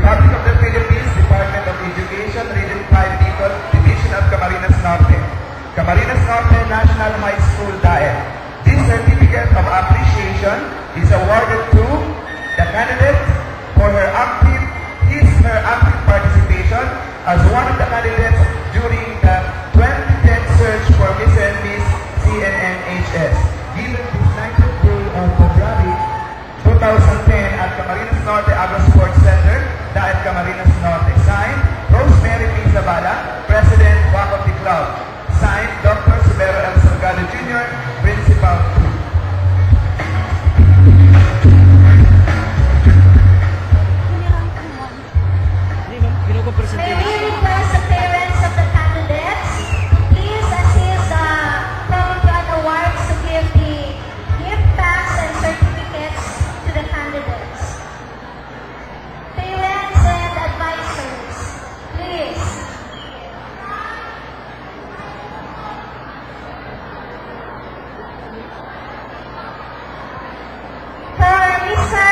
Republic of the Philippines, Department of Education, Region 5 Bicol, Division of Camarines Norte. Camarines Norte National High School Diet. This certificate of appreciation is awarded to the candidate for her active participation as one of the candidates during the 2010 search for Miss and Miss CNNHS, given this 19th day of February 2010 at Camarines Norte Agro Sports Center, Daet Camarines Norte. Signed, Rosemary P. Zabala, President, WAC of the club. Signed, Dr. Subero L. Salgado Jr., Principal. May we request the parents of the candidates to please assist the Commonwealth Awards to give the gift packs and certificates to the candidates. Parents and advisors, please. For Mr.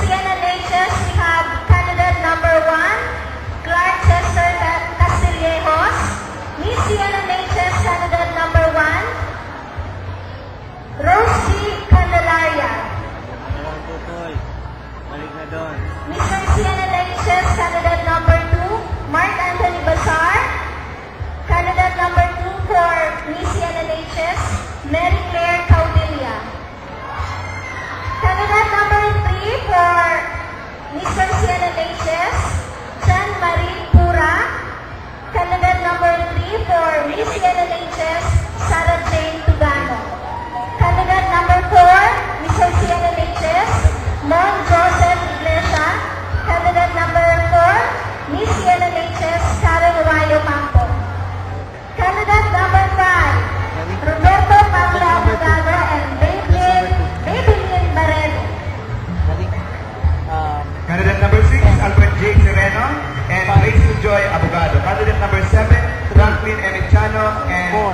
CNLHS, we have candidate number 1. Clark Chester Castillejos, Miss CNNHS candidate number 1, Rose G. Candelaria. Mr. CNNHS candidate number 2, Mark Anthony Bazar. Candidate number 2 for Miss CNNHS, Mary Claire Caudilla. Candidate number 3 for Mr. CNNHS, Jean Marie Pura. Candidate number 3 for Miss CNNHS, Sarah Jane Tugano. Candidate number 4, Mr. CNNHS, Mon Joseph Iglesia. Candidate number 4, Miss CNNHS, Karen Rayo Campo. Candidate number 5, Roberto Pablo Abogado and Babylin Barrero. Candidate number 6, Albert J. Sereno and Rachel Joy Abogado. Candidate number 7, Franklin Emechano and 4,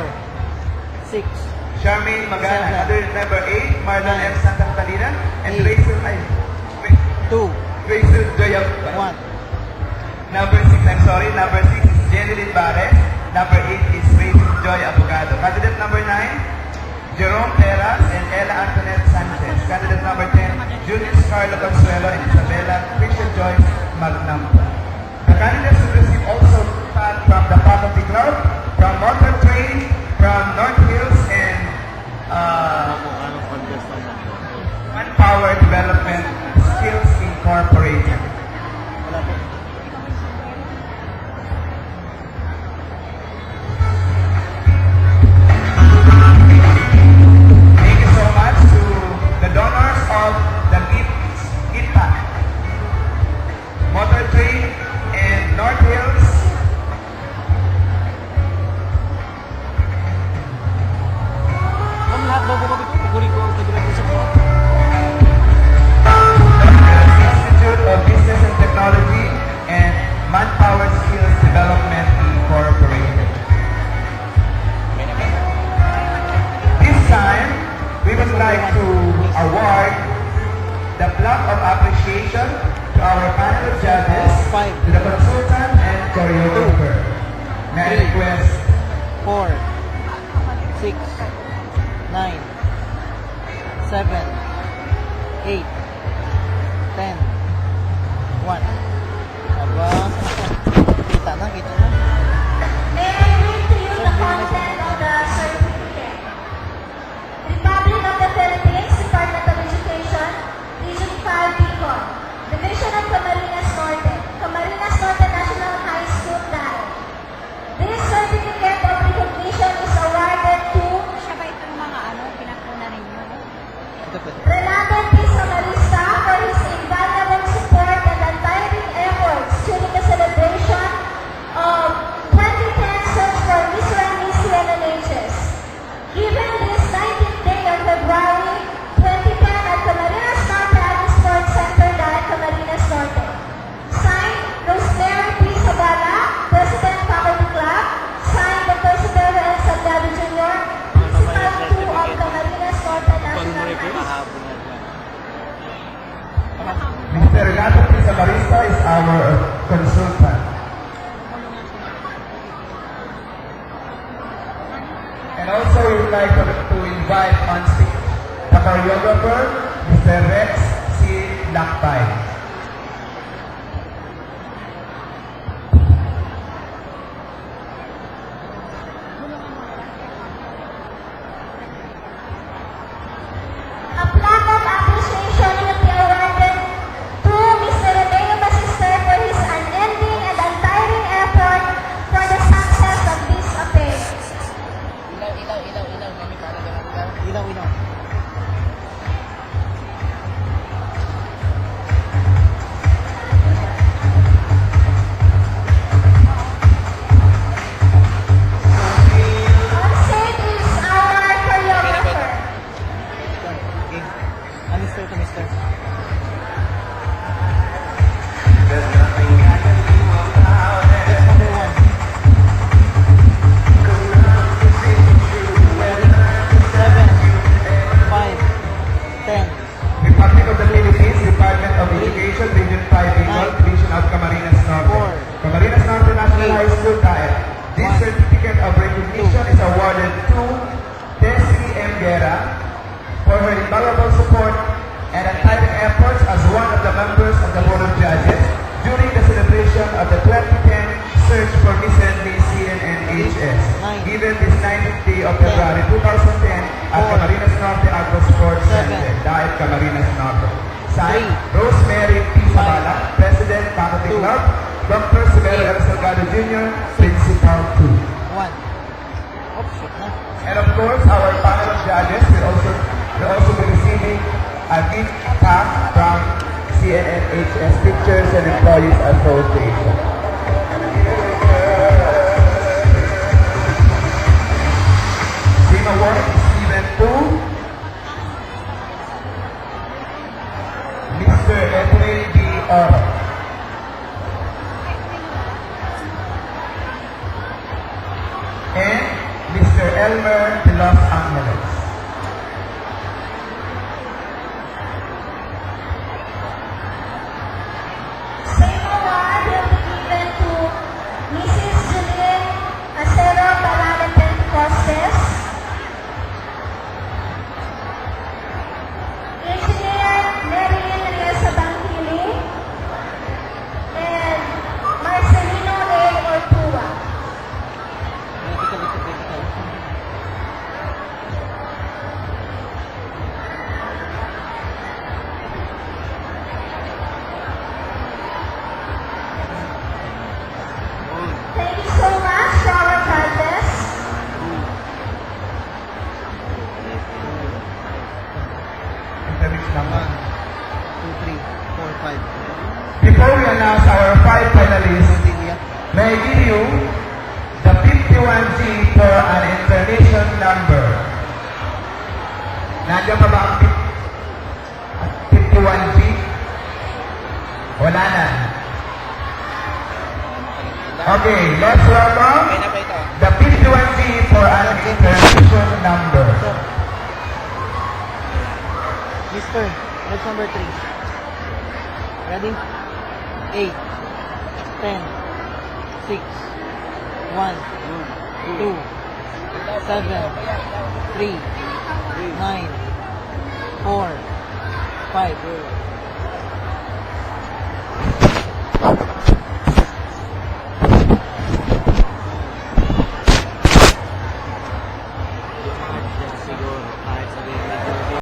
6, Charmaine Magana. 7, Candidate number 8, Marlon M. Santa Catalina and 8, Rachel 2, Joy Abogado. 1. Number 6 is Jeneline Bares. Number 8 is Rachel Joy Abogado. Candidate number 9, Jerome Teras and Ella Antoinette Sanchez. Candidate number 10, Julius Carlo Consuelo and Isabella Christian Joyce Magnampa. The candidates will receive also feedback from the faculty club, from Motor Trade, from North Hills, and Manpower Development Skills Incorporated. Thank you so much to the donors of the gift pack. Motor Trade and North Hills. Ma'am, lahat daw po kami kukunin ko ang tabi-tabi po. Institute of Business and Technology and Manpower Skills Development Incorporated. This time, we would like to award the plaque of appreciation to our panel of judges, to the consultant and choreographer. May I request 4, 6, 9, 7, 8, 10, 1. Aba, kita na. May I read to you the content of the certificate. Republic of the Philippines, Department of Education, Region 5 Bicol, Division of Camarines Norte, Camarines Norte National High School Diet. This certificate of recognition is awarded to Siya ba itong mga pinakuna ninyo? Renato P. Samarista for his invaluable support and untiring efforts during the celebration of 2010 search for Miss and Miss CNNHS. Given this 19th day of February 2010 at Camarines Norte Agro Sports Center, Daet Camarines Norte. Signed, Rosemary P. Sabala, President Faculty Club. Signed, Dr. Subero L. Salgado Jr., Principal 2 of Camarines Norte National High School. Marisa is our consultant. And also we would like to invite on stage the choreographer, Mr. Rex C. Lakbay. A plaque of appreciation will be awarded to Mr. Romeo Basister for his unending and untiring effort for the success of this affair. Ilaw. On stage is our choreographer. Okay. Mister to mister. That's number 1. 7, 5, 10. Republic of the Philippines, Department of Education, Region 5, Bicol, Division of Camarines Norte. Camarines Norte National High School, DAED. This certificate of recognition is awarded to Tessie M. Guerra for her invaluable support and untiring efforts as one of the members of the Board of Judges during the celebration of the 2010 Search for Miss and Miss CNNHS, given this 19th day of February 2010 at Camarines Norte Agro Sports Center, DAED Camarines Norte. Signed, Rosemary P. Sabala, President, Faculty Club, Dr. Severo L. Salgado Jr., Principal 2. 1. Oops, shit na. And of course, our panel of judges will also be receiving a gift pack from CNNHS Teachers and Employees Association. Team award is given to Mr. Edwin D. Oro. And Mr. Elmer de Los Angeles. Same award will be given to Mrs. Julian Acero Baralaten Costes, Engineer Marilyn Reza Bangili, and Marcelino A. Ortua. Vertical. Thank you so much to our judges. Interview number. 2, 3, 4, 5. Before we announce our 5 finalists, may I give you the 51G for an information number. Nandiyan pa ba ang 51G? Wala na. Okay, let's welcome the 51G for an information number. Mister, that's number 3. Ready? 8, 10, 6, 1, 2, 7, 3, 9, 4, 5,